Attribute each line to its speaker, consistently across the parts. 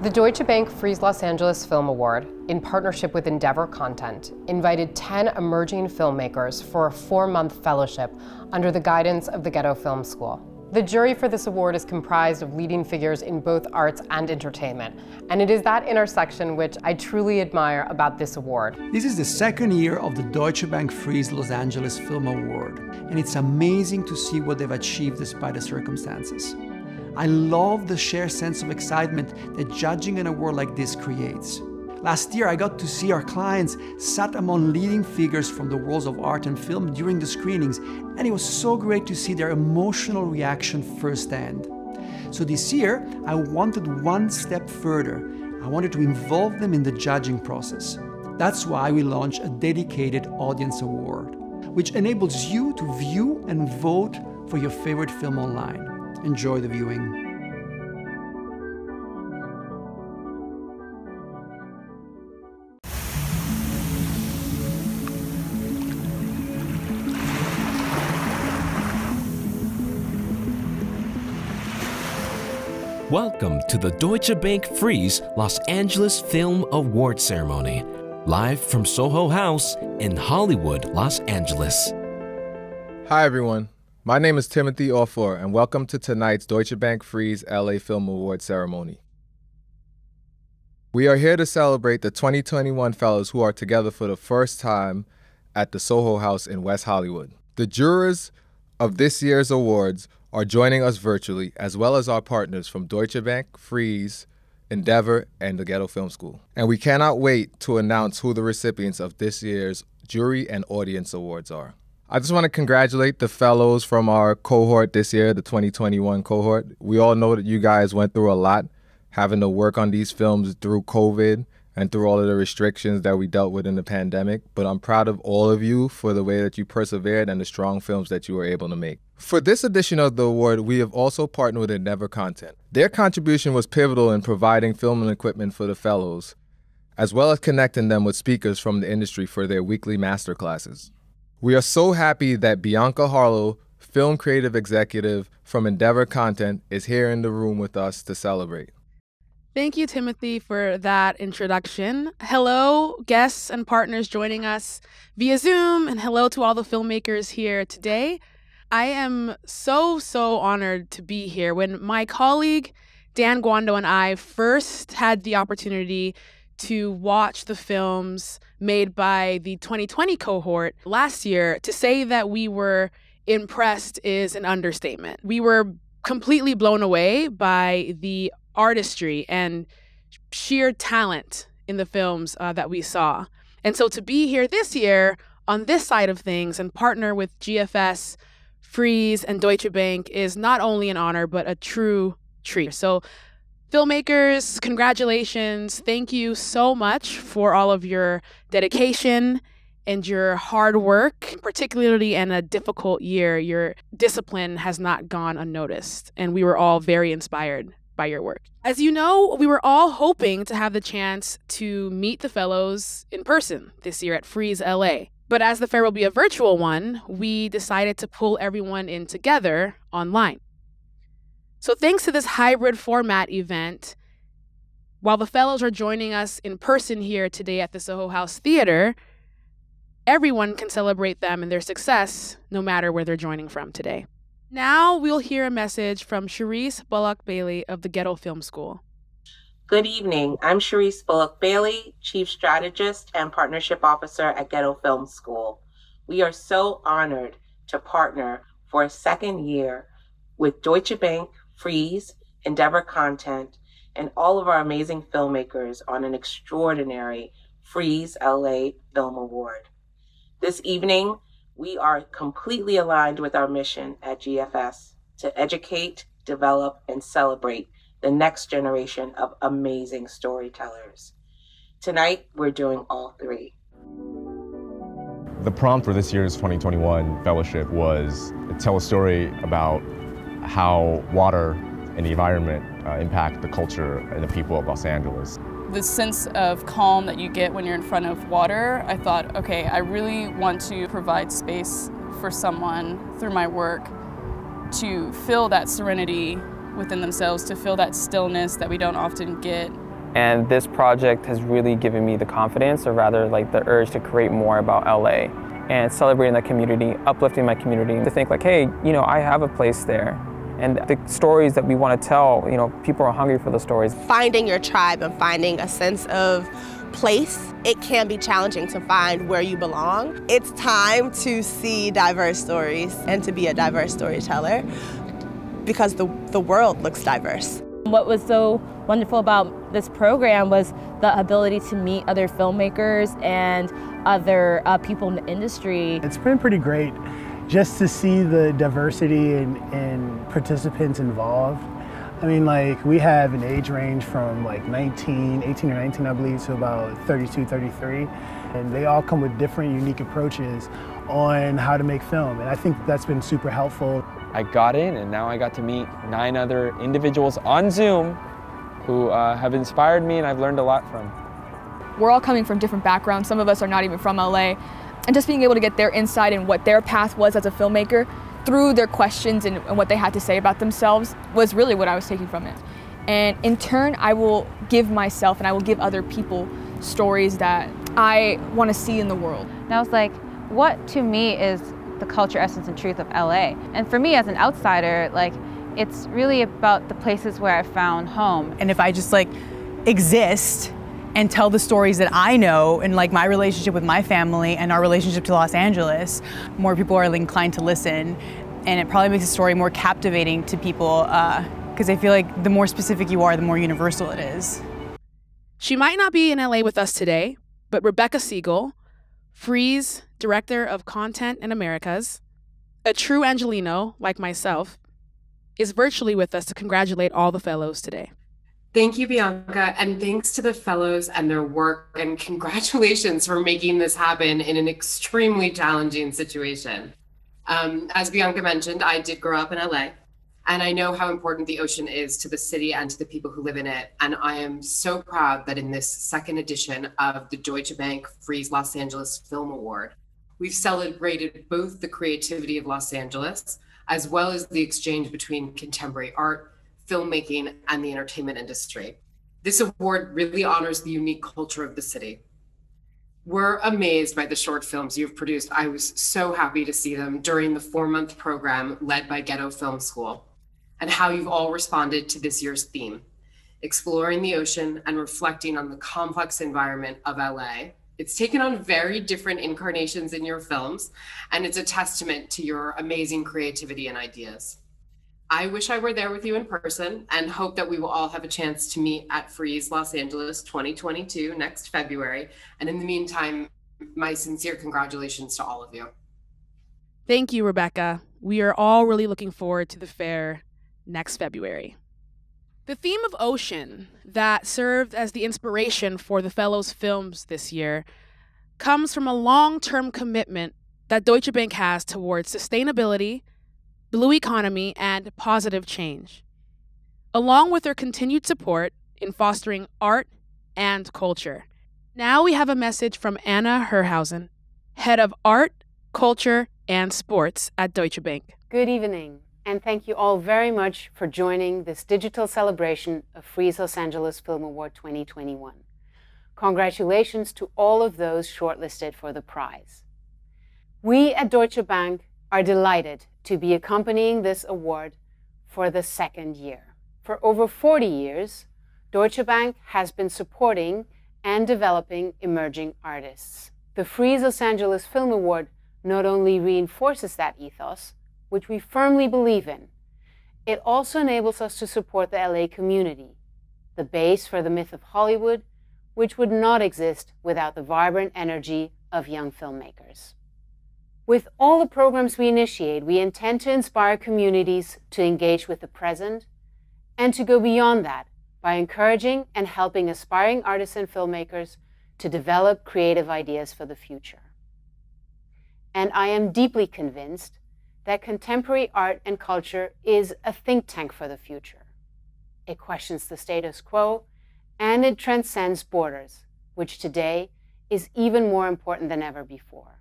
Speaker 1: The Deutsche Bank Frieze Los Angeles Film Award, in partnership with Endeavor Content, invited 10 emerging filmmakers for a 4-month fellowship under the guidance of the Ghetto Film School. The jury for this award is comprised of leading figures in both arts and entertainment, and it is that intersection which I truly admire about this award.
Speaker 2: This is the second year of the Deutsche Bank Frieze Los Angeles Film Award, and it's amazing to see what they've achieved despite the circumstances. I love the shared sense of excitement that judging an award like this creates. Last year, I got to see our clients sat among leading figures from the worlds of art and film during the screenings, and it was so great to see their emotional reaction firsthand. So this year, I wanted one step further. I wanted to involve them in the judging process. That's why we launched a dedicated audience award, which enables you to view and vote for your favorite film online. Enjoy the viewing.
Speaker 3: Welcome to the Deutsche Bank Frieze Los Angeles Film Award Ceremony, live from Soho House in Hollywood, Los Angeles.
Speaker 4: Hi everyone, my name is Timothy Orfor and welcome to tonight's Deutsche Bank Frieze LA Film Award Ceremony. We are here to celebrate the 2021 fellows who are together for the first time at the Soho House in West Hollywood. The jurors of this year's awards are joining us virtually, as well as our partners from Deutsche Bank, Frieze, Endeavor, and the Ghetto Film School. And we cannot wait to announce who the recipients of this year's Jury and Audience Awards are. I just want to congratulate the fellows from our cohort this year, the 2021 cohort. We all know that you guys went through a lot, having to work on these films through COVID and through all of the restrictions that we dealt with in the pandemic. But I'm proud of all of you for the way that you persevered and the strong films that you were able to make. For this edition of the award, we have also partnered with Endeavor Content. Their contribution was pivotal in providing film and equipment for the fellows, as well as connecting them with speakers from the industry for their weekly masterclasses. We are so happy that Bianca Harlow, film creative executive from Endeavor Content, is here in the room with us to celebrate.
Speaker 5: Thank you, Timothy, for that introduction. Hello, guests and partners joining us via Zoom, and hello to all the filmmakers here today. I am so honored to be here. When my colleague Dan Guando and I first had the opportunity to watch the films made by the 2020 cohort last year, to say that we were impressed is an understatement. We were completely blown away by the artistry and sheer talent in the films that we saw. And so to be here this year on this side of things and partner with GFS, Frieze, and Deutsche Bank is not only an honor, but a true treat. So filmmakers, congratulations. Thank you so much for all of your dedication and your hard work, particularly in a difficult year. Your discipline has not gone unnoticed, and we were all very inspired by your work. As you know, we were all hoping to have the chance to meet the fellows in person this year at Frieze LA. But as the fair will be a virtual one, we decided to pull everyone in together online. So thanks to this hybrid format event, while the fellows are joining us in person here today at the Soho House Theater, everyone can celebrate them and their success no matter where they're joining from today. Now we'll hear a message from Sharese Bullock-Bailey of the Ghetto Film School.
Speaker 6: Good evening. I'm Sharese Bullock-Bailey, Chief Strategist and Partnership Officer at Ghetto Film School. We are so honored to partner for a second year with Deutsche Bank, Frieze, Endeavor Content, and all of our amazing filmmakers on an extraordinary Frieze LA Film Award. This evening, we are completely aligned with our mission at GFS to educate, develop, and celebrate the next generation of amazing storytellers. Tonight, we're doing all three.
Speaker 7: The prompt for this year's 2021 fellowship was to tell a story about how water and the environment impact the culture and the people of Los Angeles.
Speaker 8: The sense of calm that you get when you're in front of water, I thought, okay, I really want to provide space for someone through my work to feel that serenity within themselves, to feel that stillness that we don't often get
Speaker 9: And this project has really given me the confidence, or rather like the urge to create more about LA and celebrating that community, uplifting my community, to think like, hey, you know, I have a place there. And the stories that we want to tell, you know, people are hungry for the stories.
Speaker 10: Finding your tribe and finding a sense of place, it can be challenging to find where you belong. It's time to see diverse stories and to be a diverse storyteller, because the world looks diverse.
Speaker 11: What was so wonderful about this program was the ability to meet other filmmakers and other people in the industry.
Speaker 12: It's been pretty great just to see the diversity and participants involved. I mean, like, we have an age range from like 18 or 19, I believe, to about 32, 33. And they all come with different unique approaches on how to make film. And I think that's been super helpful.
Speaker 13: I got in, and now I got to meet 9 other individuals on Zoom who have inspired me and I've learned a lot from.
Speaker 14: We're all coming from different backgrounds. Some of us are not even from LA. And just being able to get their insight in what their path was as a filmmaker through their questions and what they had to say about themselves was really what I was taking from it. And in turn, I will give myself and I will give other people stories that I want to see in the world.
Speaker 15: And I was like, what to me is the culture, essence, and truth of LA? And for me as an outsider, like, it's really about the places where I found home.
Speaker 16: And if I just like exist and tell the stories that I know, and like my relationship with my family and our relationship to Los Angeles, more people are inclined to listen. And it probably makes the story more captivating to people, because I feel like the more specific you are, the more universal it is.
Speaker 5: She might not be in LA with us today, but Rebecca Siegel, Frieze, Director of Content and Americas, a true Angelino like myself, is virtually with us to congratulate all the fellows today.
Speaker 1: Thank you, Bianca, and thanks to the fellows and their work, and congratulations for making this happen in an extremely challenging situation. As Bianca mentioned, I did grow up in LA, and I know how important the ocean is to the city and to the people who live in it. And I am so proud that in this second edition of the Deutsche Bank Frieze Los Angeles Film Award, we've celebrated both the creativity of Los Angeles, as well as the exchange between contemporary art, filmmaking, and the entertainment industry. This award really honors the unique culture of the city. We're amazed by the short films you've produced. I was so happy to see them during the 4-month program led by Ghetto Film School, and how you've all responded to this year's theme, exploring the ocean and reflecting on the complex environment of LA. It's taken on very different incarnations in your films, and it's a testament to your amazing creativity and ideas. I wish I were there with you in person, and hope that we will all have a chance to meet at Frieze Los Angeles 2022 next February. And in the meantime, my sincere congratulations to all of you.
Speaker 5: Thank you, Rebecca. We are all really looking forward to the fair next February. The theme of ocean that served as the inspiration for the fellows' films this year comes from a long-term commitment that Deutsche Bank has towards sustainability, blue economy, and positive change, along with their continued support in fostering art and culture. Now we have a message from Anna Herrhausen, Head of Art, Culture, and Sports at Deutsche Bank.
Speaker 17: Good evening, and thank you all very much for joining this digital celebration of Frieze Los Angeles Film Award 2021. Congratulations to all of those shortlisted for the prize. We at Deutsche Bank are delighted to be accompanying this award for the 2nd year. For over 40 years, Deutsche Bank has been supporting and developing emerging artists. The Frieze Los Angeles Film Award not only reinforces that ethos, which we firmly believe in, it also enables us to support the LA community, the base for the myth of Hollywood, which would not exist without the vibrant energy of young filmmakers. With all the programs we initiate, we intend to inspire communities to engage with the present and to go beyond that by encouraging and helping aspiring artists and filmmakers to develop creative ideas for the future. And I am deeply convinced that contemporary art and culture is a think tank for the future. It questions the status quo, and it transcends borders, which today is even more important than ever before.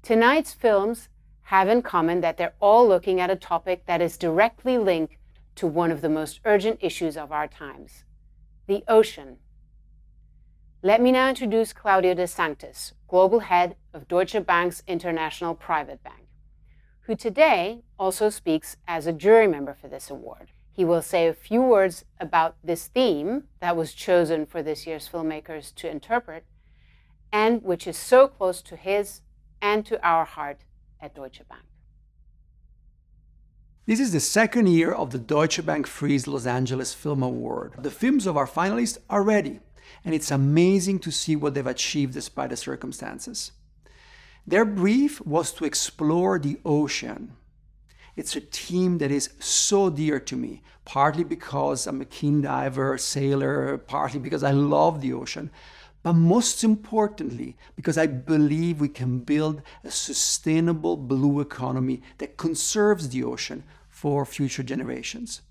Speaker 17: Tonight's films have in common that they're all looking at a topic that is directly linked to one of the most urgent issues of our times: the ocean. Let me now introduce Claudio de Sanctis, Global Head of Deutsche Bank's International Private Bank, who today also speaks as a jury member for this award. He will say a few words about this theme that was chosen for this year's filmmakers to interpret, and which is so close to his and to our heart at Deutsche Bank.
Speaker 2: This is the second year of the Deutsche Bank Frieze Los Angeles Film Award. The films of our finalists are ready, and it's amazing to see what they've achieved despite the circumstances. Their brief was to explore the ocean. It's a theme that is so dear to me, partly because I'm a keen diver, sailor, partly because I love the ocean, but most importantly, because I believe we can build a sustainable blue economy that conserves the ocean for future generations.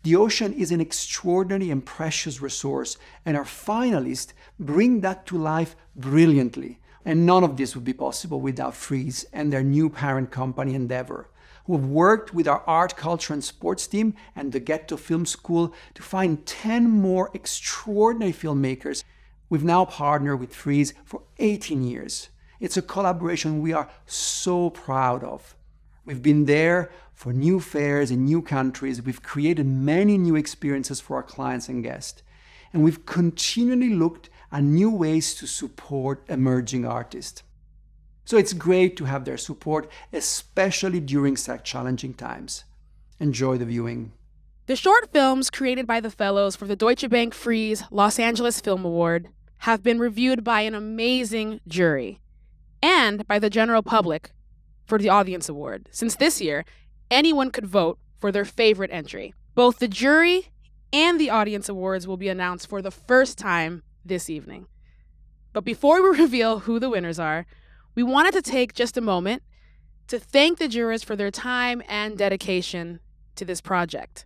Speaker 2: The ocean is an extraordinary and precious resource, and our finalists bring that to life brilliantly. And none of this would be possible without Frieze and their new parent company, Endeavor, who have worked with our art, culture, and sports team and the Ghetto Film School to find 10 more extraordinary filmmakers. We've now partnered with Frieze for 18 years. It's a collaboration we are so proud of. We've been there for new fairs in new countries. We've created many new experiences for our clients and guests. And we've continually looked at new ways to support emerging artists. So it's great to have their support, especially during such challenging times. Enjoy the viewing.
Speaker 5: The short films created by the fellows for the Deutsche Bank Frieze Los Angeles Film Award have been reviewed by an amazing jury and by the general public for the Audience Award. Since this year, anyone could vote for their favorite entry. Both the jury and the Audience Awards will be announced for the first time this evening. But before we reveal who the winners are, we wanted to take just a moment to thank the jurors for their time and dedication to this project.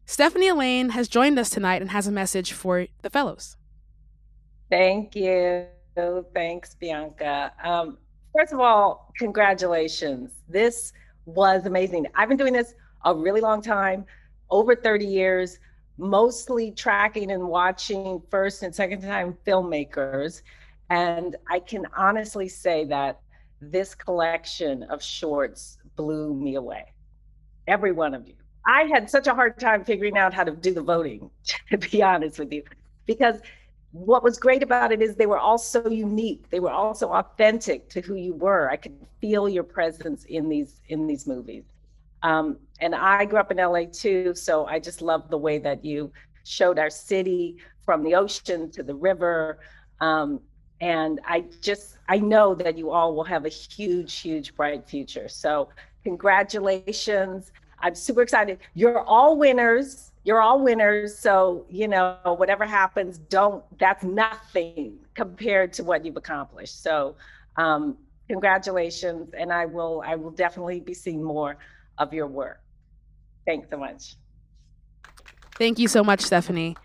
Speaker 5: Stephanie Allain has joined us tonight and has a message for the fellows.
Speaker 6: Thank you. Thanks, Bianca. First of all, congratulations. This was amazing. I've been doing this a really long time, over 30 years, mostly tracking and watching first and second time filmmakers. And I can honestly say that this collection of shorts blew me away. Every one of you. I had such a hard time figuring out how to do the voting, to be honest with you, because what was great about it is they were all so unique. They were all so authentic to who you were. I could feel your presence in these movies. And I grew up in LA too, so I just love the way that you showed our city from the ocean to the river. And I know that you all will have a huge, huge, bright future. So congratulations. I'm super excited. You're all winners. You're all winners. So, you know, whatever happens, that's nothing compared to what you've accomplished. So congratulations. And I will definitely be seeing more of your work. Thanks so much.
Speaker 5: Thank you so much, Stephanie.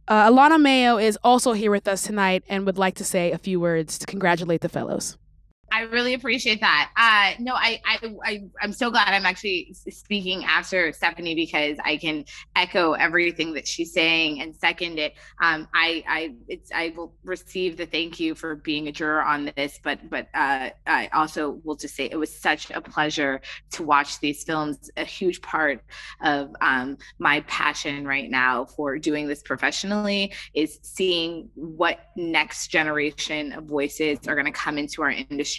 Speaker 5: Alana Mayo is also here with us tonight and would like to say a few words to congratulate the fellows.
Speaker 18: I really appreciate that. I'm so glad I'm actually speaking after Stephanie because I can echo everything that she's saying and second it. I will receive the thank you for being a juror on this, but I also will just say it was such a pleasure to watch these films. A huge part of my passion right now for doing this professionally is seeing what next generation of voices are going to come into our industry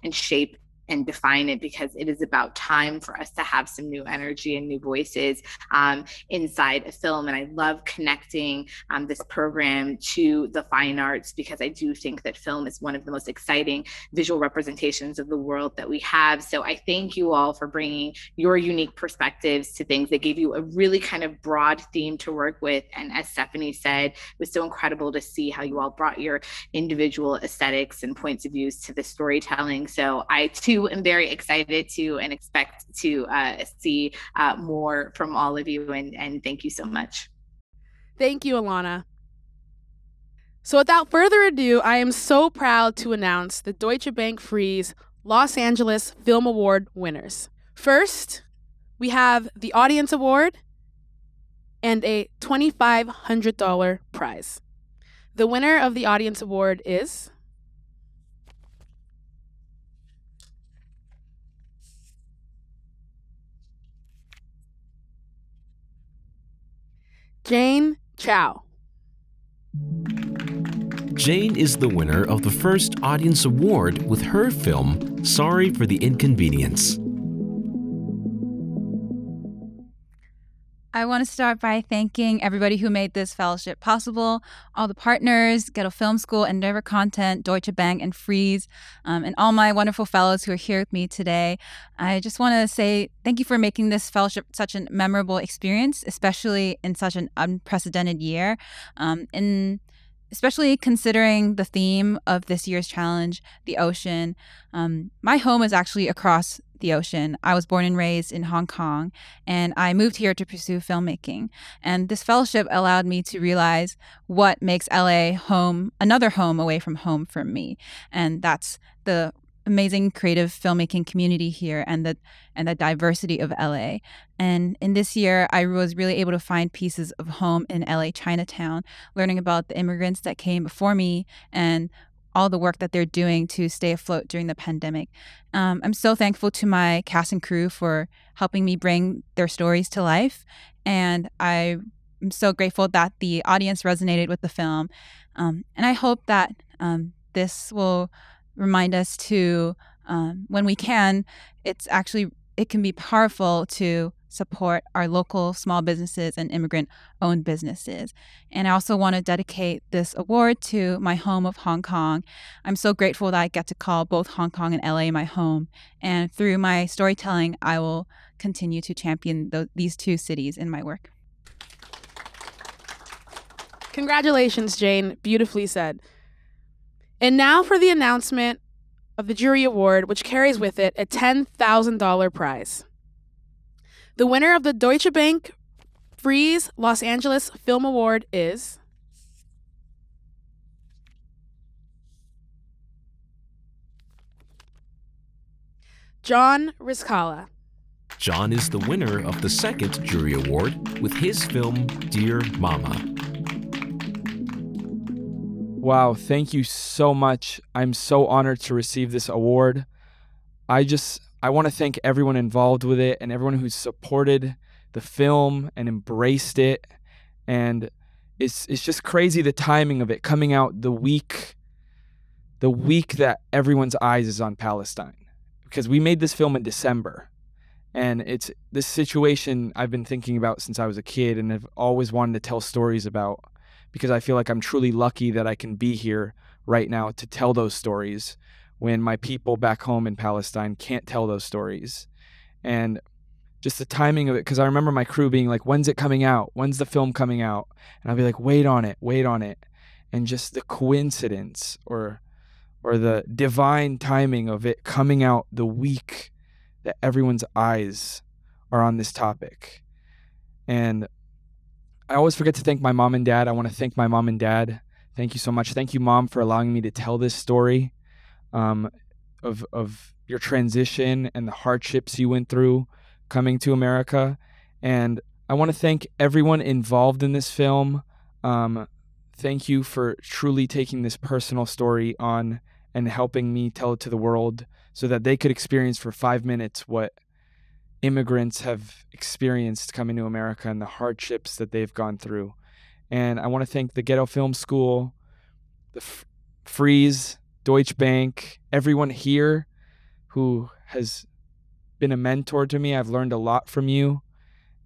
Speaker 18: and shape and define it, because it is about time for us to have some new energy and new voices inside a film. And I love connecting this program to the fine arts, because I do think that film is one of the most exciting visual representations of the world that we have. So I thank you all for bringing your unique perspectives to things that gave you a really kind of broad theme to work with. And as Stephanie said, it was so incredible to see how you all brought your individual aesthetics and points of views to the storytelling. So I too am very excited to and expect to see more from all of you, and thank you so much.
Speaker 5: Thank you, Alana. So without further ado, I am so proud to announce the Deutsche Bank Frieze Los Angeles Film Award winners. First, we have the Audience Award, and a $2,500 prize. The winner of the audience award is Jane Chow.
Speaker 3: Jane is the winner of the first audience award with her film, Sorry for the Inconvenience.
Speaker 15: I want to start by thanking everybody who made this fellowship possible, all the partners, Ghetto Film School, Endeavor Content, Deutsche Bank, and Frieze, and all my wonderful fellows who are here with me today. I just want to say thank you for making this fellowship such a memorable experience, especially in such an unprecedented year. Especially considering the theme of this year's challenge, the ocean. My home is actually across the ocean. I was born and raised in Hong Kong, and I moved here to pursue filmmaking. And this fellowship allowed me to realize what makes LA home, another home away from home for me. And that's the amazing creative filmmaking community here and the diversity of LA. And in this year, I was really able to find pieces of home in LA Chinatown, learning about the immigrants that came before me and all the work that they're doing to stay afloat during the pandemic. I'm so thankful to my cast and crew for helping me bring their stories to life. And I'm so grateful that the audience resonated with the film. And I hope that this will remind us to, when we can, it can be powerful to support our local small businesses and immigrant-owned businesses. And I also want to dedicate this award to my home of Hong Kong. I'm so grateful that I get to call both Hong Kong and LA my home. And through my storytelling, I will continue to champion these two cities in my work.
Speaker 5: Congratulations, Jane. Beautifully said. And now for the announcement of the jury award, which carries with it a $10,000 prize. The winner of the Deutsche Bank Frieze Los Angeles Film Award is John Rizkallah.
Speaker 3: John is the winner of the second jury award with his film, Dear Mama.
Speaker 13: Wow, thank you so much. I'm so honored to receive this award. I want to thank everyone involved with it and everyone who supported the film and embraced it. And it's just crazy the timing of it coming out the week that everyone's eyes is on Palestine. Because we made this film in December. And it's this situation I've been thinking about since I was a kid and have always wanted to tell stories about, because I feel like I'm truly lucky that I can be here right now to tell those stories when my people back home in Palestine can't tell those stories. And just the timing of it, because I remember my crew being like, when's it coming out? When's the film coming out? And I'll be like, wait on it. And just the coincidence or the divine timing of it coming out the week that everyone's eyes are on this topic. And I always forget to thank my mom and dad. I want to thank my mom and dad. Thank you so much. Thank you, Mom, for allowing me to tell this story of your transition and the hardships you went through coming to America. And I want to thank everyone involved in this film. Thank you for truly taking this personal story on and helping me tell it to the world so that they could experience for 5 minutes what immigrants have experienced coming to America and the hardships that they've gone through. And I want to thank the Ghetto Film School, the Frieze, Deutsche Bank, everyone here who has been a mentor to me. I've learned a lot from you.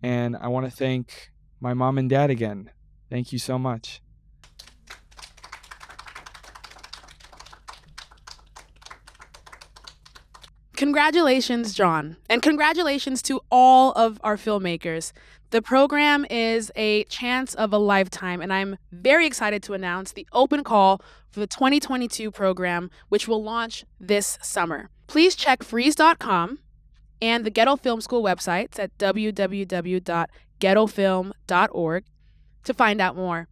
Speaker 13: And I want to thank my mom and dad again. Thank you so much.
Speaker 5: Congratulations, John. And congratulations to all of our filmmakers. The program is a chance of a lifetime, and I'm very excited to announce the open call for the 2022 program, which will launch this summer. Please check Frieze.com and the Ghetto Film School websites at www.ghettofilm.org to find out more.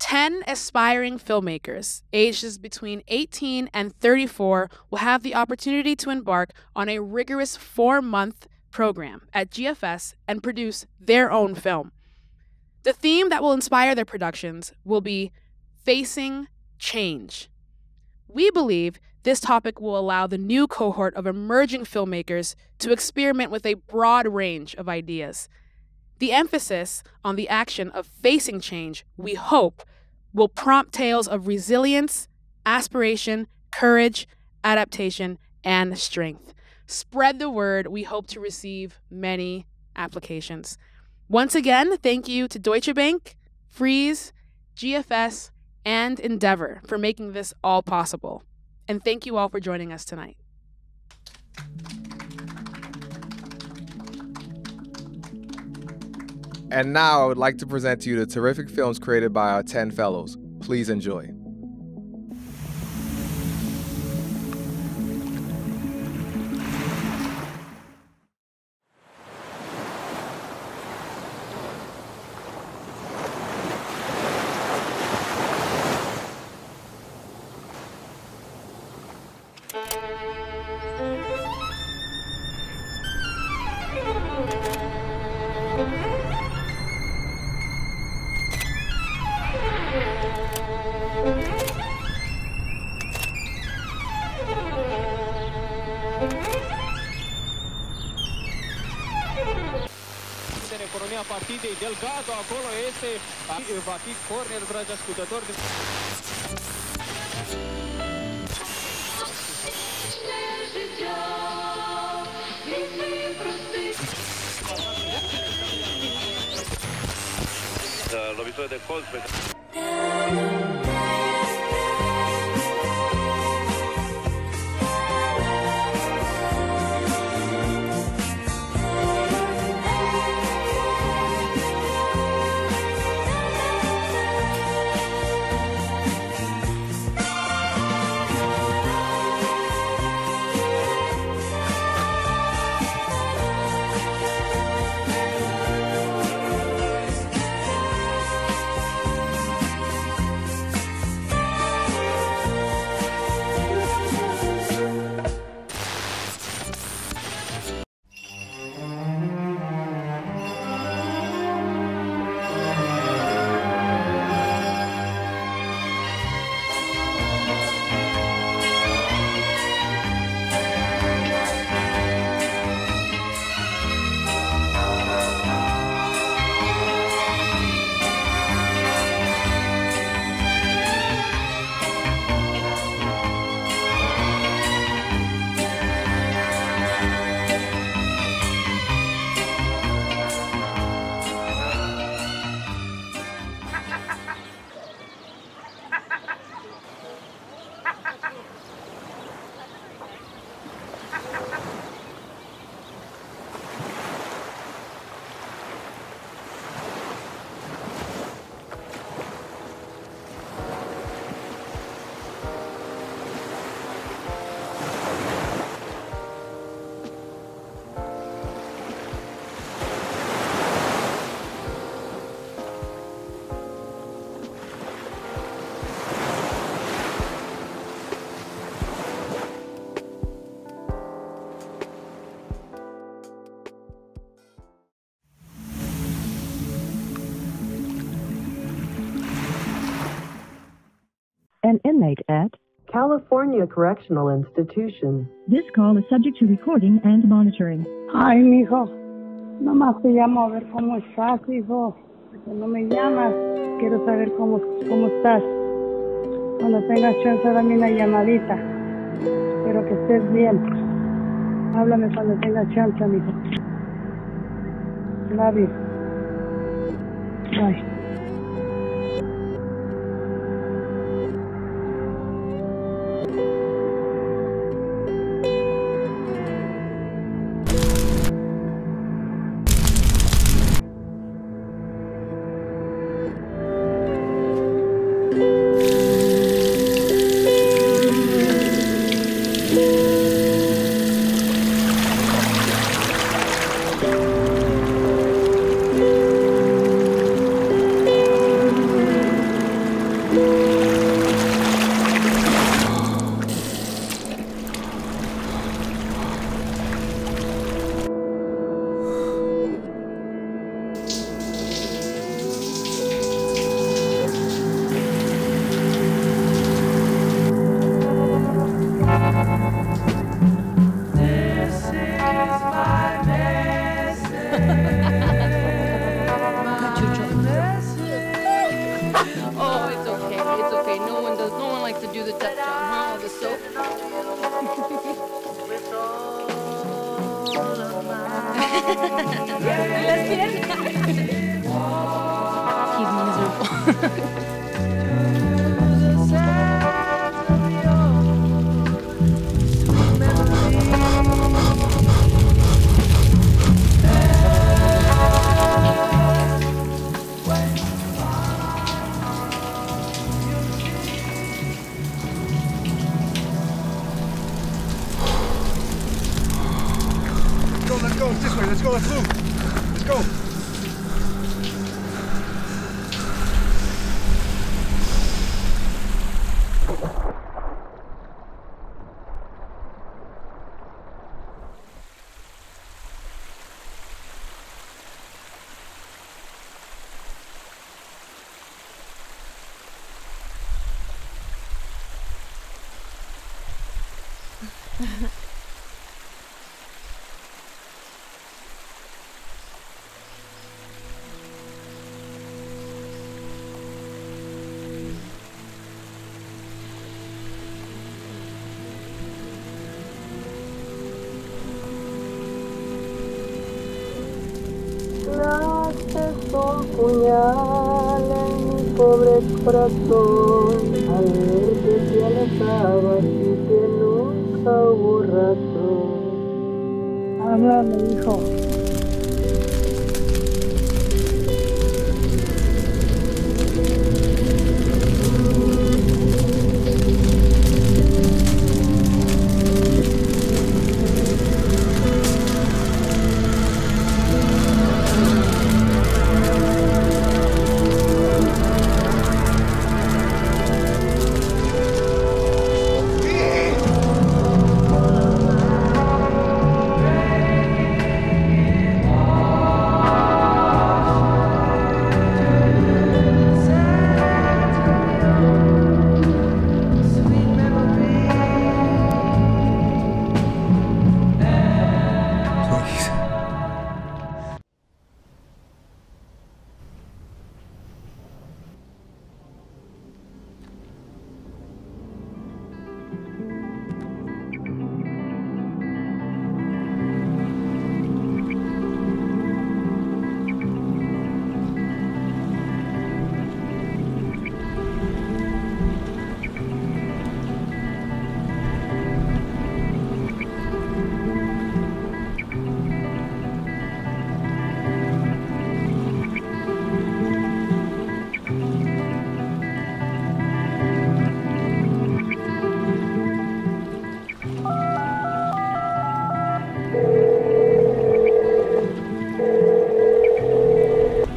Speaker 5: 10 aspiring filmmakers, ages between 18 and 34, will have the opportunity to embark on a rigorous 4-month program at GFS and produce their own film. The theme that will inspire their productions will be facing change. We believe this topic will allow the new cohort of emerging filmmakers to experiment with a broad range of ideas. The emphasis on the action of facing change, we hope, will prompt tales of resilience, aspiration, courage, adaptation, and strength. Spread the word. We hope to receive many applications. Once again, thank you to Deutsche Bank, Frieze, GFS, and Endeavor for making this all possible. And thank you all for joining us tonight.
Speaker 4: And now I would like to present to you the terrific films created by our 10 fellows. Please enjoy.
Speaker 19: partidei Delgado, acolo este va fi corner, dragi ascultători. Lovitură de colț pe
Speaker 20: An inmate at
Speaker 21: California Correctional Institution.
Speaker 20: This call is subject to recording and monitoring.
Speaker 22: Ay, mijo, nomás te llamo a ver cómo estás, hijo. Porque no me llamas, quiero saber cómo estás. Cuando tengas chance, dame una llamadita. Espero que estés bien. Háblame cuando tengas chance, mijo. Love you. Bye.
Speaker 7: Let's go.
Speaker 21: Un puñal en mi pobre corazón al ver que te alejabas y que nunca hubo razón.
Speaker 22: Háblame, hijo.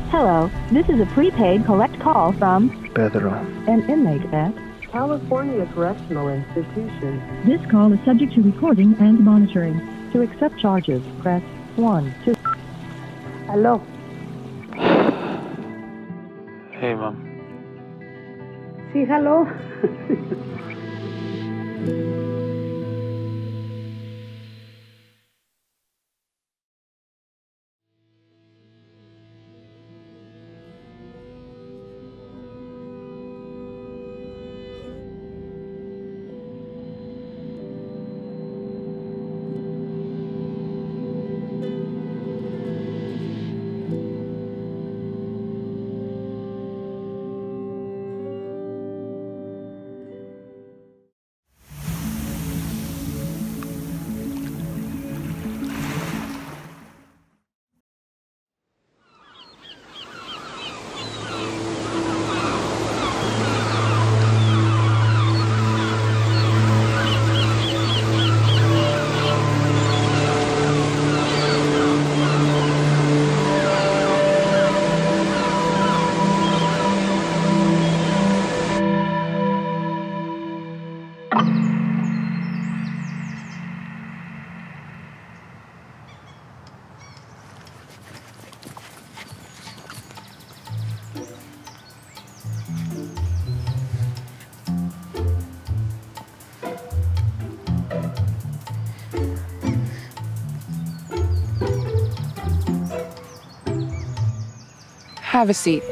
Speaker 20: Hello, this is a prepaid collect call from
Speaker 12: Pedro,
Speaker 20: an inmate at
Speaker 21: California Correctional Institution.
Speaker 20: This call is subject to recording and monitoring. To accept charges, press 1, 2.
Speaker 22: Aló.
Speaker 8: Hey, Mom.
Speaker 22: Sí, hello.
Speaker 23: Have a seat.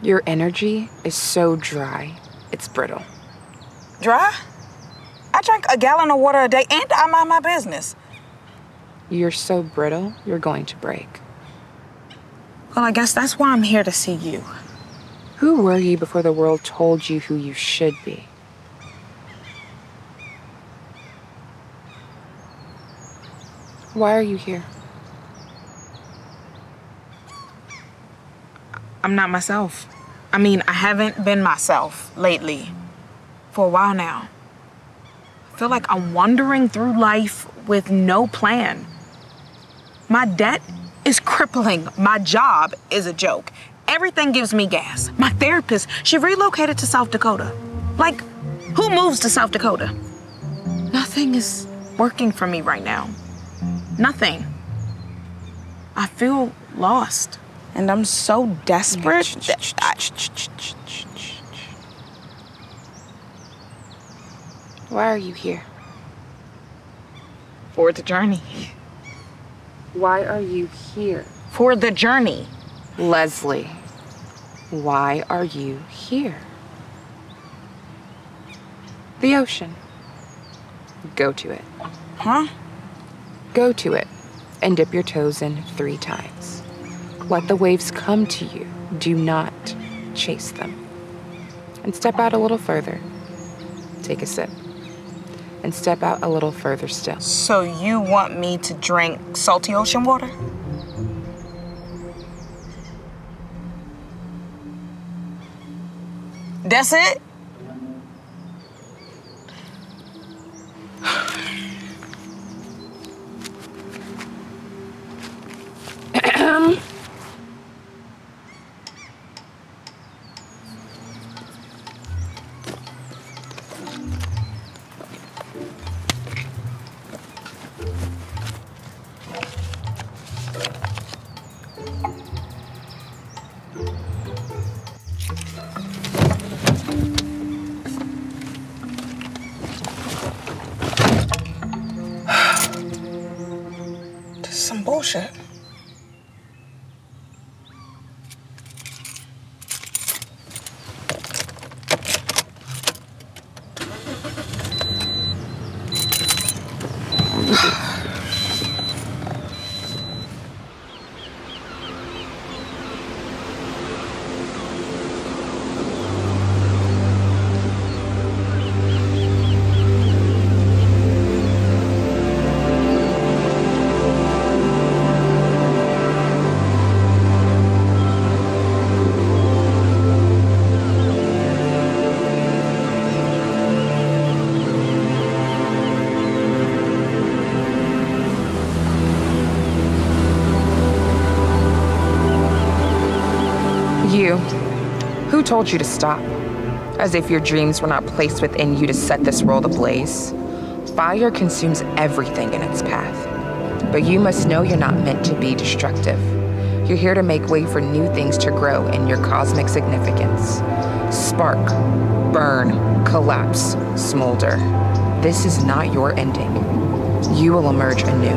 Speaker 23: Your energy is so dry, it's brittle.
Speaker 24: Dry? I drink a gallon of water a day and I mind my business.
Speaker 23: You're so brittle, you're going to break.
Speaker 24: Well, I guess that's why I'm here to see you.
Speaker 23: Who were you before the world told you who you should be? Why are you here?
Speaker 24: I'm not myself. I mean, I haven't been myself lately. For a while now. I feel like I'm wandering through life with no plan. My debt is crippling. My job is a joke. Everything gives me gas. My therapist, she relocated to South Dakota. Like, who moves to South Dakota? Nothing is working for me right now. Nothing. I feel lost. And I'm so desperate that
Speaker 23: Why are you here?
Speaker 24: For the journey.
Speaker 23: Why are you here?
Speaker 24: For the journey.
Speaker 23: Leslie, why are you here? The ocean. Go to it.
Speaker 24: Huh?
Speaker 23: Go to it and dip your toes in 3 times. Let the waves come to you. Do not chase them. And step out a little further. Take a sip. And step out a little further still.
Speaker 24: So you want me to drink salty ocean water? That's it? Some bullshit. Who told you to stop? As if your dreams were not placed within you to set this world ablaze. Fire consumes everything in its path. But you must know you're not meant to be destructive. You're here to make way for new things to grow in your cosmic significance. Spark, burn, collapse, smolder. This is not your ending. You will emerge anew.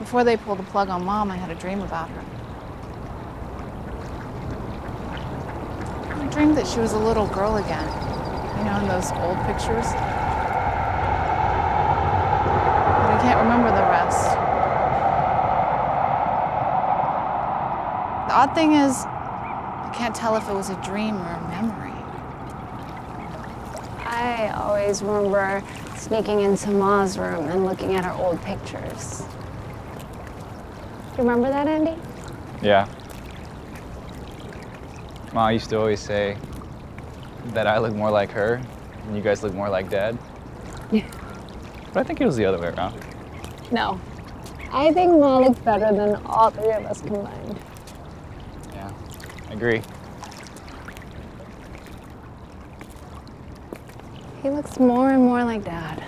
Speaker 7: Before they pulled the plug on Mom, I had a dream about her. I dreamed that she was a little girl again, you know, in those old pictures. But I can't remember the rest. The odd thing is, I can't tell if it was a dream or a memory.
Speaker 8: I always remember sneaking into Ma's room and looking at her old pictures. You remember that, Andy?
Speaker 9: Yeah. Ma used to always say that I look more like her and you guys look more like Dad.
Speaker 8: Yeah.
Speaker 9: But I think it was the other way around.
Speaker 8: No. I think Ma looks better than all three of us combined.
Speaker 9: Yeah, I agree.
Speaker 8: He looks more and more like Dad.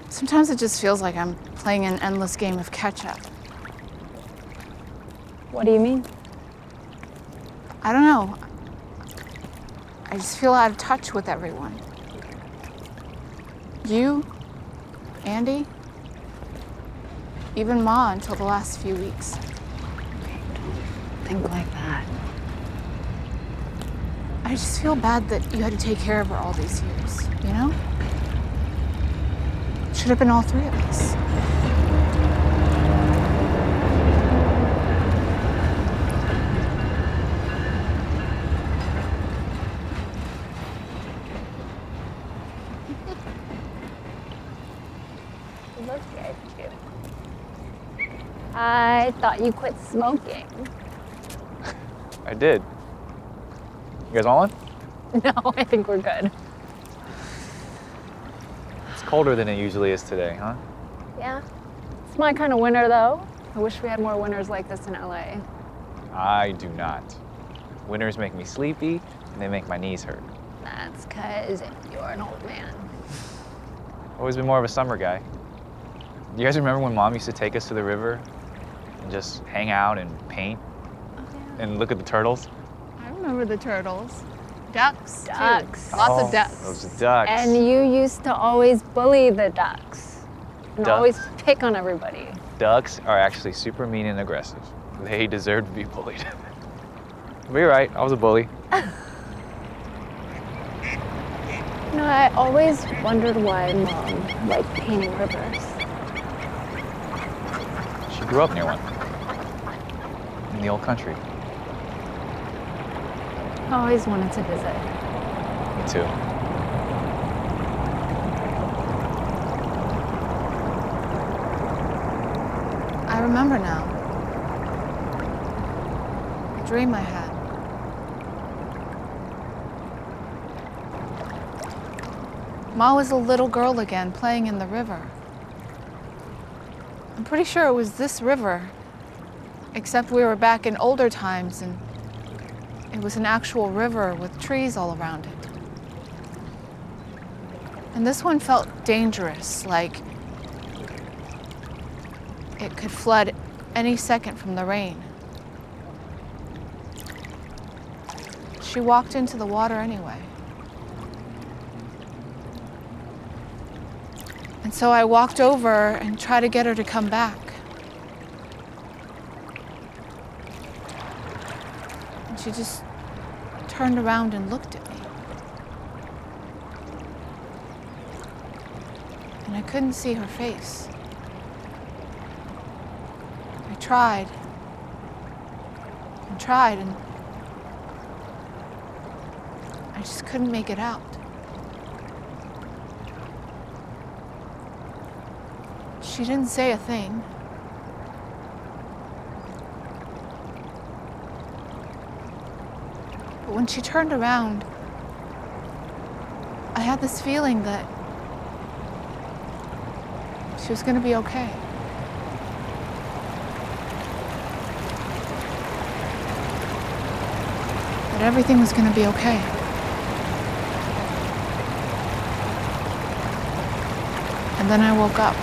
Speaker 7: Sometimes it just feels like I'm playing an endless game of catch-up.
Speaker 8: What do you mean?
Speaker 7: I don't know. I just feel out of touch with everyone. You, Andy, even Ma until the last few weeks.
Speaker 8: Don't think like that.
Speaker 7: I just feel bad that you had to take care of her all these years, you know? It should have been all three of us.
Speaker 8: Look at you. I thought you quit smoking.
Speaker 9: I did. You guys want one?
Speaker 8: No, I think we're good.
Speaker 9: It's colder than it usually is today, huh?
Speaker 8: Yeah. It's my kind of winter, though. I wish we had more winters like this in LA.
Speaker 9: I do not. Winters make me sleepy and they make my knees hurt.
Speaker 8: That's because you're an old man.
Speaker 9: Always been more of a summer guy. You guys remember when Mom used to take us to the river and just hang out and paint and look at the turtles?
Speaker 7: I remember the turtles. Ducks,
Speaker 8: Ducks.
Speaker 7: too. Lots of
Speaker 9: ducks. Those ducks.
Speaker 8: And you used to always bully the ducks. And always pick on everybody.
Speaker 9: Ducks are actually super mean and aggressive. They deserve to be bullied. But you're right, I was a bully.
Speaker 8: You know, I always wondered why Mom liked painting rivers.
Speaker 9: She grew up near one. In the old country.
Speaker 8: I always wanted to visit.
Speaker 9: Me too.
Speaker 7: I remember now. A dream I had. Ma was a little girl again, playing in the river. I'm pretty sure it was this river, except we were back in older times and it was an actual river with trees all around it. And this one felt dangerous, like it could flood any second from the rain. She walked into the water anyway. And so I walked over and tried to get her to come back. And she just turned around and looked at me. And I couldn't see her face. I tried and tried, and I just couldn't make it out. She didn't say a thing. But when she turned around, I had this feeling that she was going to be okay. That everything was going to be okay. And then I woke up.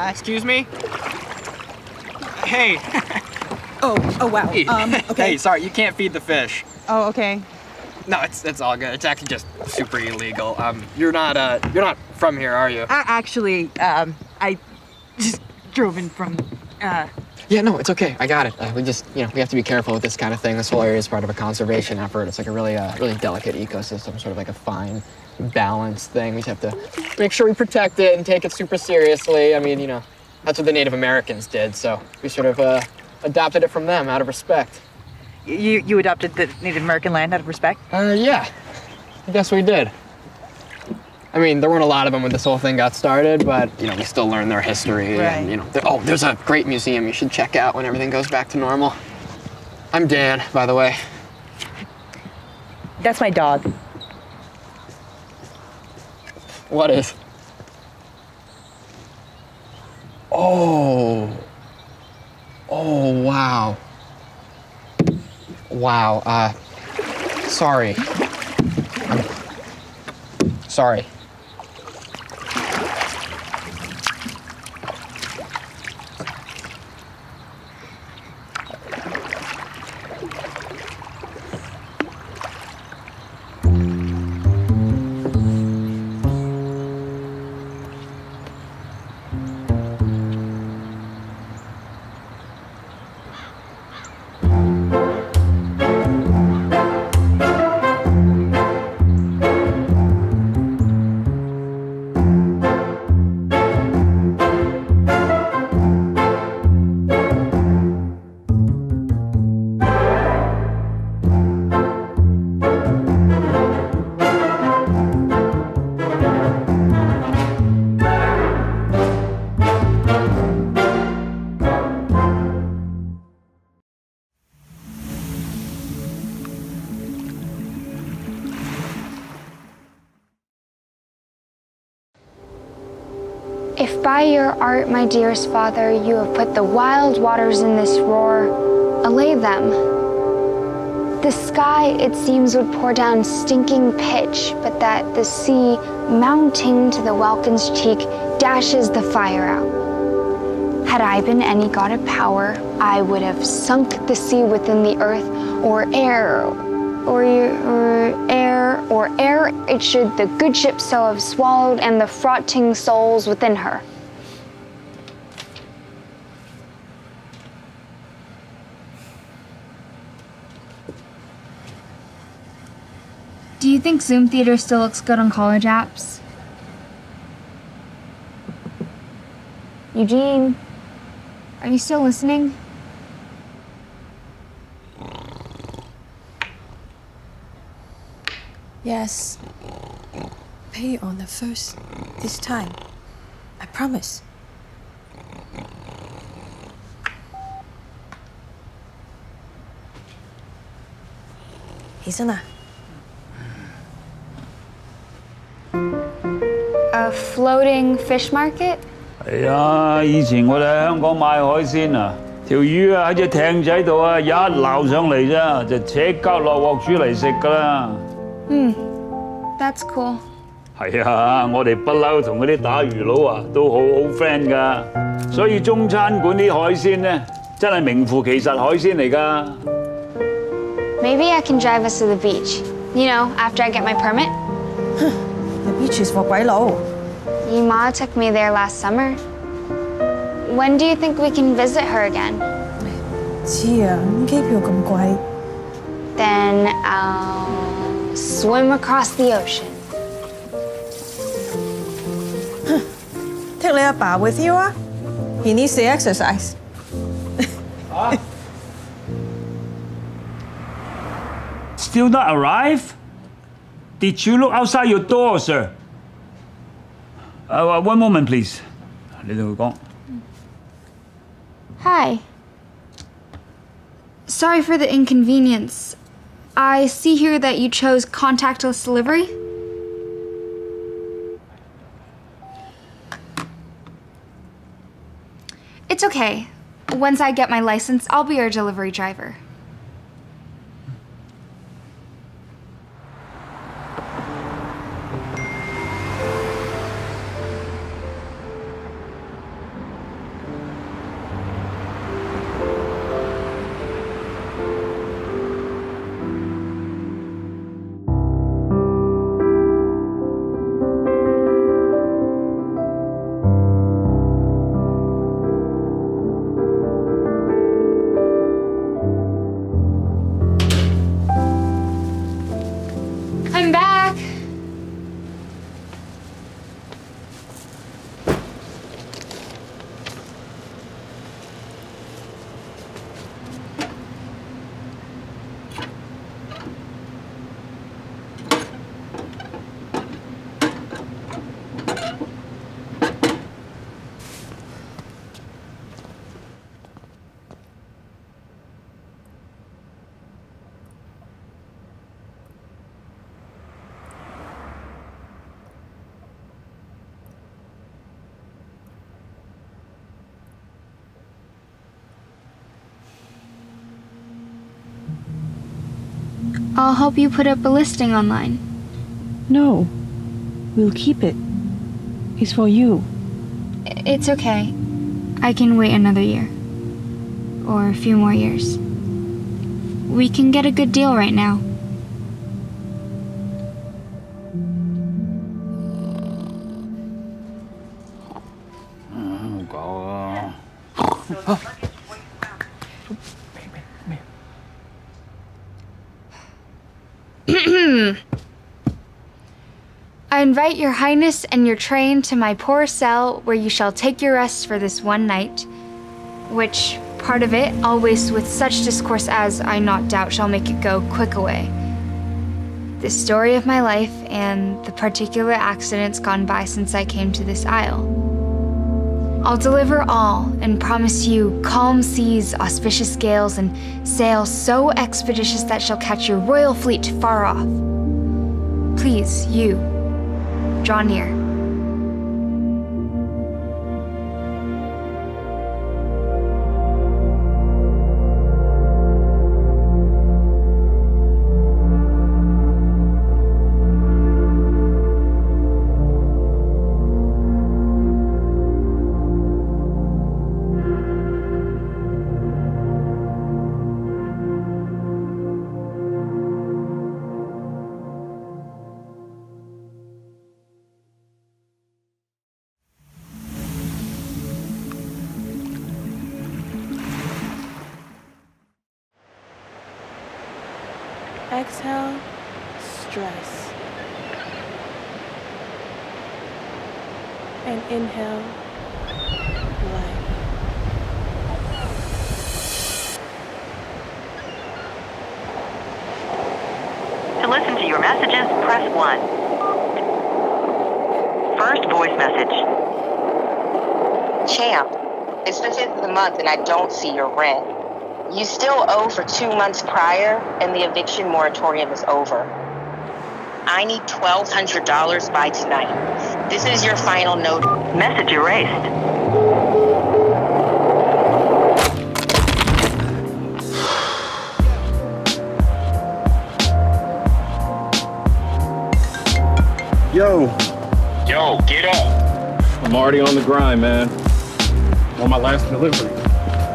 Speaker 10: Excuse me? Hey.
Speaker 11: Oh, wow.
Speaker 10: Hey.
Speaker 11: Okay.
Speaker 10: Hey, sorry, you can't feed the fish.
Speaker 11: Oh, okay.
Speaker 10: No, it's all good. It's actually just super illegal. You're not from here, are you?
Speaker 11: Actually, I just drove in from,
Speaker 10: Yeah, no, it's okay. I got it. We just, we have to be careful with this kind of thing. This whole area is part of a conservation effort. It's like a really delicate ecosystem, sort of like a fine, balanced thing. We just have to make sure we protect it and take it super seriously. I mean, that's what the Native Americans did, so we sort of adopted it from them out of respect.
Speaker 11: You adopted the Native American land out of respect?
Speaker 10: Yeah. I guess we did. I mean, there weren't a lot of them when this whole thing got started, but, we still learn their history.
Speaker 11: Right.
Speaker 10: And, there's a great museum you should check out when everything goes back to normal. I'm Dan, by the way.
Speaker 11: That's my dog.
Speaker 10: What is? Oh, wow. Wow, sorry. Sorry.
Speaker 14: If by your art, my dearest father, you have put the wild waters in this roar, allay them. The sky, it seems, would pour down stinking pitch, but that the sea, mounting to the welkin's cheek, dashes the fire out. Had I been any god of power, I would have sunk the sea within the earth, or air, it should the good ship so have swallowed, and the frotting souls within her. Do you think Zoom Theater still looks good on college apps? Eugene, are you still listening?
Speaker 16: Yes. Pay on the first this time. I promise. Hazel.
Speaker 14: A floating fish market?
Speaker 25: 係啊，以前我哋喺香港買海鮮啊，條魚啊喺隻艇仔度啊，一撈上嚟啫，就即刻落鑊煮嚟食㗎啦。
Speaker 14: That's cool.
Speaker 25: 係啊，我哋不嬲同嗰啲打魚佬啊都好 friend 㗎，所以中餐館啲海鮮咧真係名副其實海鮮嚟㗎。
Speaker 14: Maybe I can drive us to the beach. After I get my permit.
Speaker 16: The beach is for 鬼佬。
Speaker 14: Ma took me there last summer. When do you think we can visit her again?
Speaker 16: 知啊，機票咁貴。
Speaker 14: Then I'll swim across the ocean.
Speaker 16: Take 你阿爸 with you 啊？ He needs the exercise.
Speaker 25: Still not arrived? Did you look outside your door, sir? One moment, please. 你同佢講。
Speaker 14: Hi. Sorry for the inconvenience. I see here that you chose contactless delivery. It's okay. Once I get my license, I'll be your delivery driver. I'll help you put up a listing online.
Speaker 16: No. We'll keep it. It's for you.
Speaker 14: It's okay. I can wait another year. Or a few more years. We can get a good deal right now. I invite your highness and your train to my poor cell, where you shall take your rest for this one night, which part of it I'll waste with such discourse as I not doubt shall make it go quick away. The story of my life and the particular accidents gone by since I came to this isle. I'll deliver all and promise you calm seas, auspicious gales, and sails so expeditious that shall catch your royal fleet far off. Please, you, draw near.
Speaker 1: Exhale, stress. And inhale, life.
Speaker 2: To listen to your messages, press 1. First voice message.
Speaker 6: Champ, it's the 5th of the month and I don't see your rent. You still owe for 2 months prior, and the eviction moratorium is over. I need $1,200 by tonight. This is your final note.
Speaker 2: Message erased.
Speaker 17: Yo.
Speaker 18: Yo, get up.
Speaker 17: I'm already on the grind, man. On my last delivery.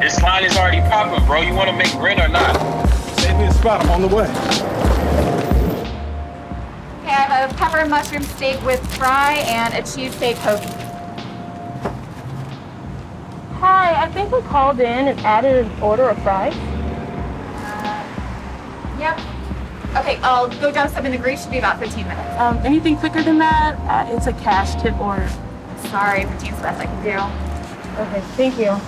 Speaker 18: This line is already popping, bro. You want to make rent or not?
Speaker 17: Save me a spot. I'm on the way.
Speaker 26: Okay, I have a pepper and mushroom steak with fry and a cheesesteak hoagie.
Speaker 1: Hi, I think we called in and added an order of fries.
Speaker 26: Yep. Okay, I'll go down some in the grease. Should be about 15 minutes.
Speaker 1: Anything quicker than that? It's a cash tip order.
Speaker 26: Sorry, 15's the best I can do.
Speaker 1: Okay, thank you.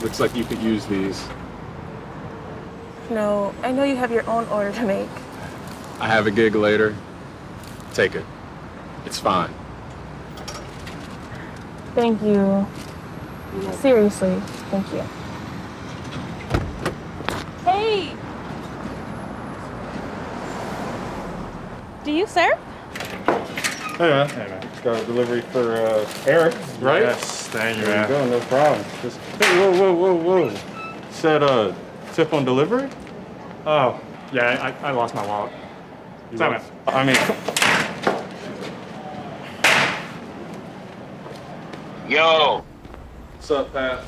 Speaker 17: Looks like you could use these.
Speaker 1: No, I know you have your own order to make.
Speaker 17: I have a gig later. Take it. It's fine.
Speaker 1: Thank you. Seriously, thank you. Hey! Do you serve?
Speaker 17: Hey man. Got a delivery for Eric, right?
Speaker 27: Yes, thank you,
Speaker 17: There
Speaker 27: man.
Speaker 17: you go, no problem. Just, hey, whoa. Said tip on delivery?
Speaker 27: Oh, yeah, I lost my wallet.
Speaker 17: Damn it. I mean,
Speaker 18: Yo,
Speaker 17: what's up, Pat?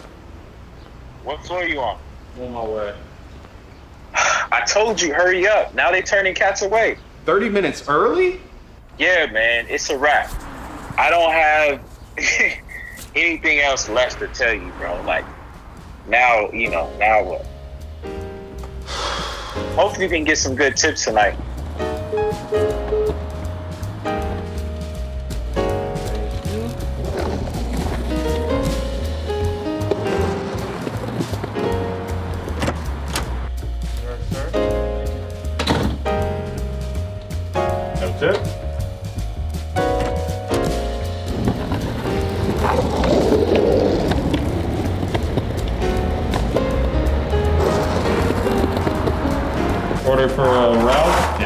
Speaker 18: what floor you on?
Speaker 17: On my way.
Speaker 18: I told you, hurry up. Now they turning cats away.
Speaker 17: 30 minutes early?
Speaker 18: Yeah, man, it's a wrap. I don't have anything else left to tell you, bro. Like, now, now what? Hopefully you can get some good tips tonight.
Speaker 17: That's it? Order for Ralph?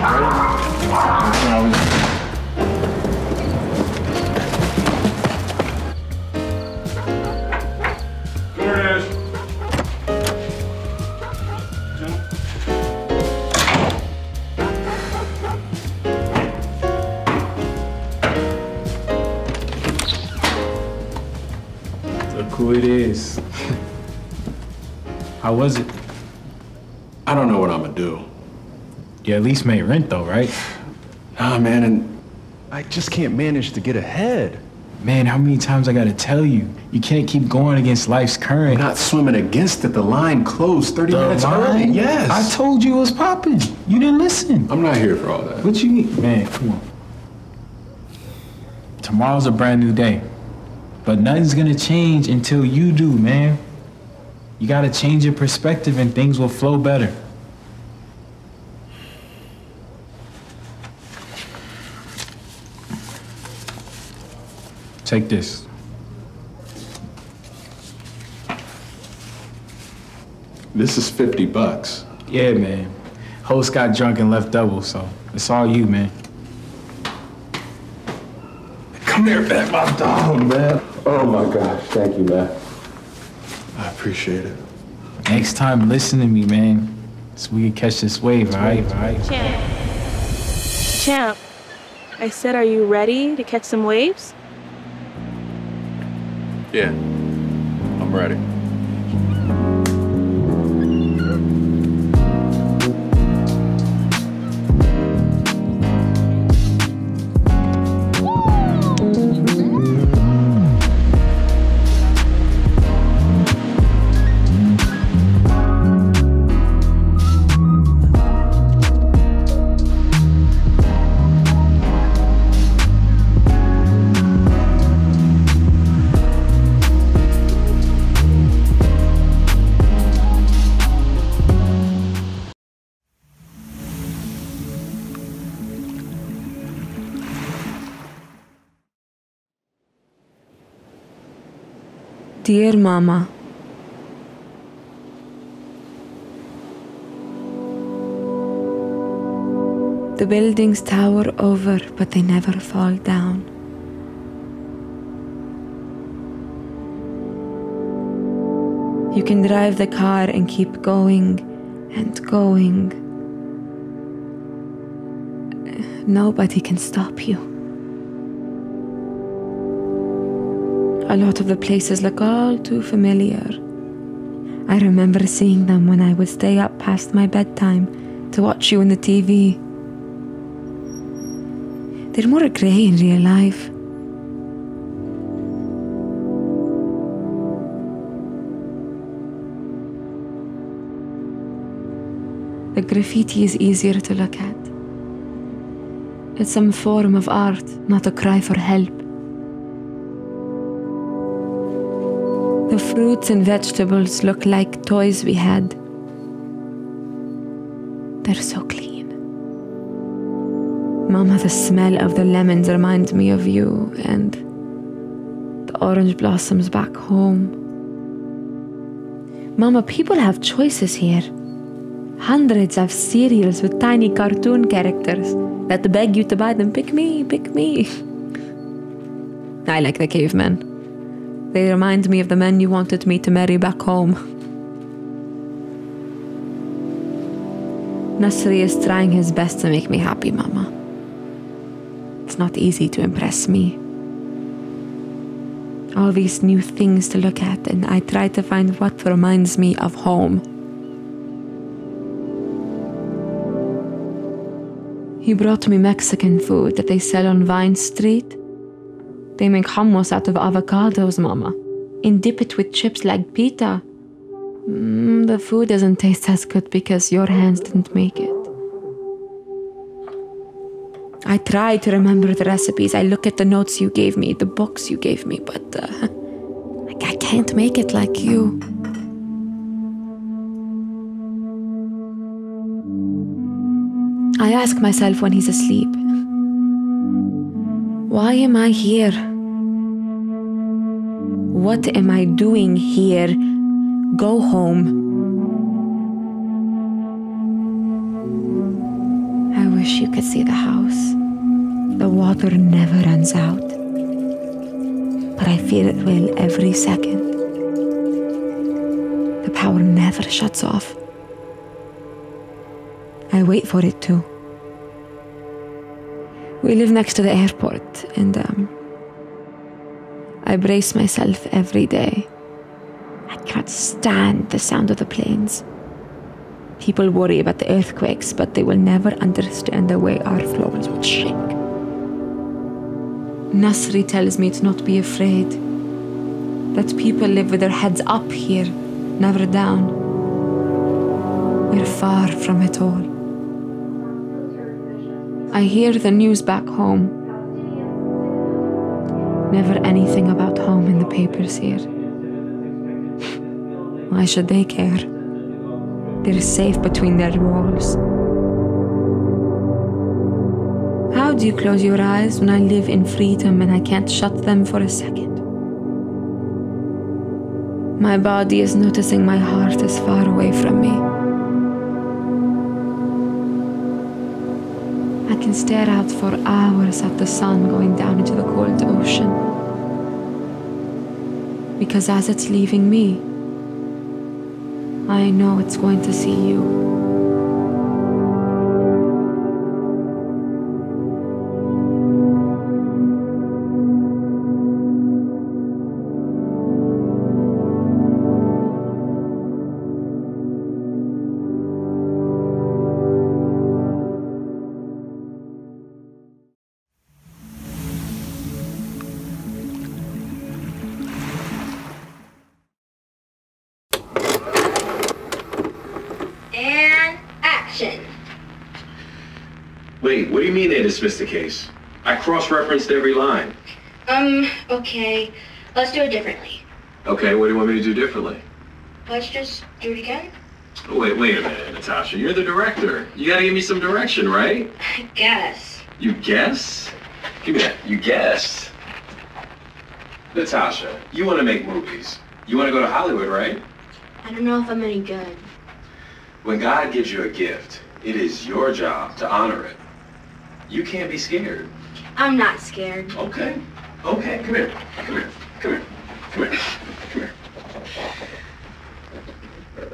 Speaker 3: Who it is. How was it?
Speaker 4: I don't know what I'm gonna do.
Speaker 3: You at least made rent though, right?
Speaker 4: Nah, man, and I just can't manage to get ahead.
Speaker 3: Man, how many times I gotta tell you? You can't keep going against life's current.
Speaker 4: I'm not swimming against it. The line closed 30 minutes early. Yes.
Speaker 3: I told you it was popping. You didn't listen.
Speaker 4: I'm not here for all that.
Speaker 3: What you need? Man, come on. Tomorrow's a brand new day. But nothing's gonna change until you do, man. You gotta change your perspective and things will flow better. Take this.
Speaker 4: This is $50.
Speaker 3: Yeah, man. Host got drunk and left double, so it's all you, man.
Speaker 4: Come here, man, my dog, man. Oh my gosh, thank you, man. I appreciate it.
Speaker 3: Next time, listen to me, man. So we can catch this wave, all right?
Speaker 1: Champ, I said, are you ready to catch some waves?
Speaker 4: Yeah, I'm ready.
Speaker 23: Dear Mama, the buildings tower over, but they never fall down. You can drive the car and keep going and going. Nobody can stop you. A lot of the places look all too familiar. I remember seeing them when I would stay up past my bedtime to watch you on the TV. They're more grey in real life. The graffiti is easier to look at. It's some form of art, not a cry for help. The fruits and vegetables look like toys we had. They're so clean. Mama, the smell of the lemons reminds me of you and the orange blossoms back home. Mama, people have choices here. Hundreds of cereals with tiny cartoon characters that beg you to buy them. Pick me, pick me. I like the cavemen. They remind me of the men you wanted me to marry back home. Nasri is trying his best to make me happy, Mama. It's not easy to impress me. All these new things to look at, and I try to find what reminds me of home. He brought me Mexican food that they sell on Vine Street. They make hummus out of avocados, Mama, and dip it with chips like pita. The food doesn't taste as good because your hands didn't make it. I try to remember the recipes. I look at the notes you gave me, the books you gave me, but I can't make it like you. I ask myself when he's asleep, why am I here? What am I doing here? Go home. I wish you see the house. The water never runs out. But I fear it will every second. The power never shuts off. I wait for it to. We live next to the airport, and I brace myself every day. I can't stand the sound of the planes. People worry about the earthquakes, but they will never understand the way our floors would shake. Nasri tells me to not be afraid, that people live with their heads up here, never down. We're far from it all. I hear the news back home. Never anything about home in the papers here. Why should they care? They're safe between their walls. How do you close your eyes when I live in freedom and I can't shut them for a second? My body is noticing my heart is far away from me. I can stare out for hours at the sun going down into the cold ocean. Because as it's leaving me, I know it's going to see you.
Speaker 4: Wait, what do you mean they dismissed the case? I cross-referenced every line.
Speaker 5: Okay. Let's do it differently.
Speaker 4: Okay, what do you want me to do differently?
Speaker 5: Let's just do it again.
Speaker 4: Wait a minute, Natasha. You're the director. You gotta give me some direction, right?
Speaker 5: I guess.
Speaker 4: You guess? Give me that. You guess? Natasha, you want to make movies. You want to go to Hollywood, right?
Speaker 5: I don't know if I'm any good.
Speaker 4: When God gives you a gift, it is your job to honor it. You can't be scared.
Speaker 5: I'm not scared.
Speaker 4: Okay. Okay, come here. Come here. Come here. Come here. Come here.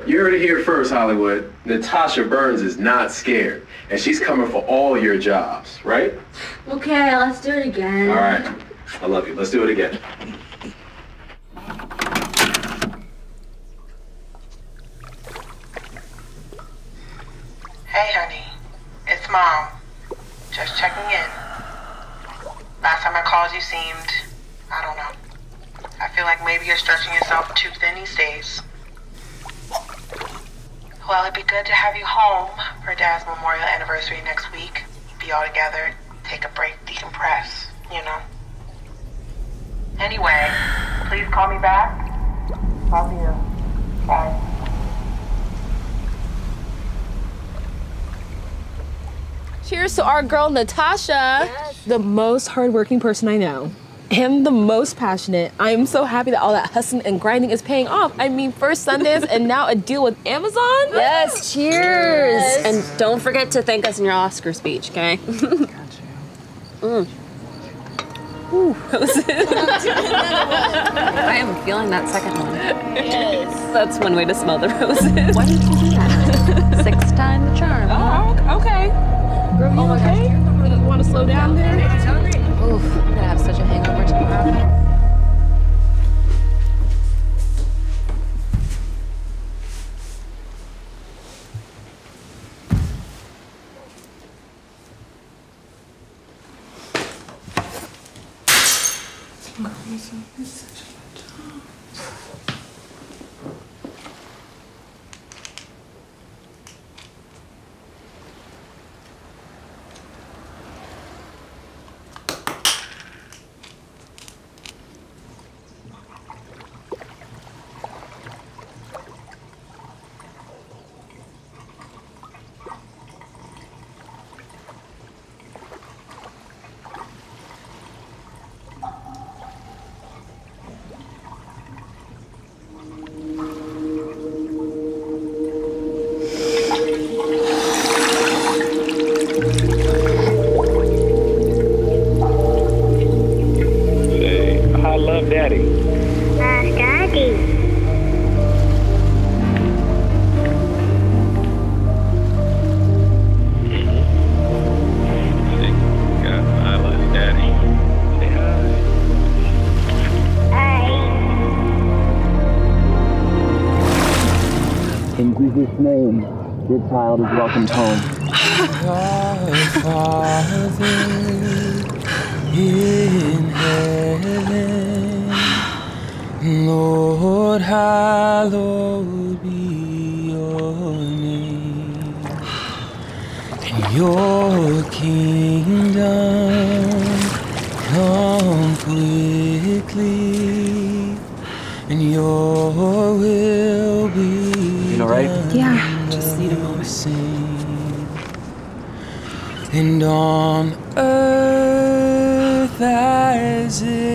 Speaker 4: You heard it here first, Hollywood. Natasha Burns is not scared, and she's coming for all your jobs, right?
Speaker 5: Okay, let's do it again.
Speaker 4: All right. I love you. Let's do it again.
Speaker 12: Hey, honey. It's Mom. Just checking in. Last time I called, you seemed, I don't know. I feel like maybe you're stretching yourself too thin these days. Well, it'd be good to have you home for Dad's memorial anniversary next week. Be all together, take a break, decompress, you know. Anyway, please call me back. Love you. Bye.
Speaker 13: Cheers to our girl, Natasha.
Speaker 5: Yes.
Speaker 13: The most hardworking person I know. And the most passionate. I am so happy that all that hustling and grinding is paying off. I mean, first Sundance and now a deal with Amazon.
Speaker 15: Yes, cheers. Yes. And don't forget to thank us in your Oscar speech, okay?
Speaker 13: Got you.
Speaker 15: Ooh, I am feeling that second one.
Speaker 13: Yes.
Speaker 15: That's one way to smell the roses. Why did you do that? 6 times the charm.
Speaker 13: Oh, okay. Girl, you okay? You want to slow down there?
Speaker 15: Oof, I'm gonna have such a hangover tomorrow.
Speaker 10: name, your child is welcomed home.
Speaker 8: Our Father in heaven, Lord, hallowed be your name, and your kingdom come quickly, and your will be
Speaker 10: You know, right?
Speaker 13: Yeah, just need a moment.
Speaker 8: And on earth as it